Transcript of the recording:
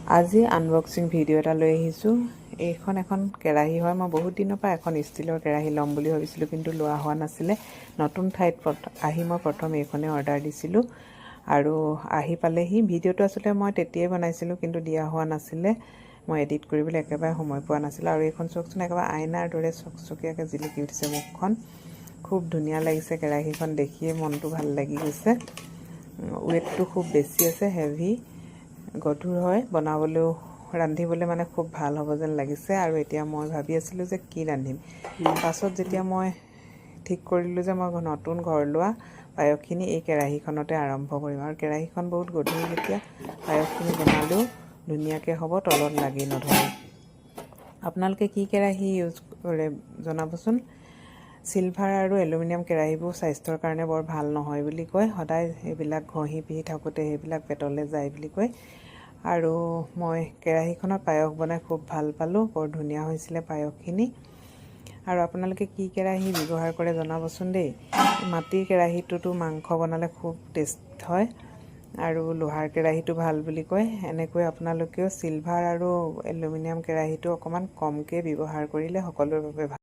আজি unboxing video' এটা লৈ আহিছোঁ। এইখন এখন কেৰাহী হয়। মই বহুত দিনৰ পৰা এখন ষ্টিলৰ কেৰাহী ল'ম বুলি ভাবিছিলোঁ, কিন্তু লোৱা হোৱা নাছিলে। নতুন ঠাইত আহি মই প্ৰথম এইখনে অৰ্ডাৰ দিছিলোঁ আৰু আহি পালেহি। ভিডিঅ'টো আচলতে মই তেতিয়াই বনাইছিলোঁ, কিন্তু দিয়া হোৱা নাছিলে। মই এডিট কৰিবলৈ একেবাৰে সময় পোৱা নাছিলোঁ। আৰু এইখন চাওকচোন, একেবাৰে আইনাৰ দৰে চকচকীয়াকৈ জিলিকি উঠিছে মুখখন। খুব ধুনীয়া লাগিছে। কেৰাহীখন দেখিয়ে মনটো ভাল লাগি গৈছে। ৱেটটো খুব বেছি আছে, হেভি, গধুৰ হয়। বনাবলৈও ৰান্ধিবলৈ মানে খুব ভাল হ'ব যেন লাগিছে। আৰু এতিয়া মই ভাবি আছিলোঁ যে কি ৰান্ধিম। পাছত যেতিয়া মই ঠিক কৰিলোঁ যে মই নতুন ঘৰ লোৱা পায়সখিনি এই কেৰাহীখনতে আৰম্ভ কৰিম। আৰু কেৰাহীখন বহুত গধুৰ, যেতিয়া পায়সখিনি বনালেও ধুনীয়াকৈ হ'ব, তলত লাগি নধৰে। আপোনালোকে কি কেৰাহী ইউজ কৰে জনাবচোন। চিলভাৰ আৰু এলুমিনিয়াম কেৰাহীবোৰ স্বাস্থ্যৰ কাৰণে বৰ ভাল নহয় বুলি কয়। সদায় এইবিলাক ঘঁহি পিহি থাকোঁতে সেইবিলাক পেটলৈ যায় বুলি কয়। আৰু মই কেৰাহীখনত পায়স বনাই খুব ভাল পালোঁ। বৰ ধুনীয়া হৈছিলে পায়সখিনি। আৰু আপোনালোকে কি কেৰাহী ব্যৱহাৰ কৰে জনাবচোন দেই। মাটিৰ কেৰাহীটোতো মাংস বনালে খুব টেষ্ট হয়, আৰু লোহাৰ কেৰাহীটো ভাল বুলি কয়। এনেকৈ আপোনালোকেও চিলভাৰ আৰু এলুমিনিয়াম কেৰাহীটো অকণমান কমকৈ ব্যৱহাৰ কৰিলে সকলোৰে বাবে ভাল।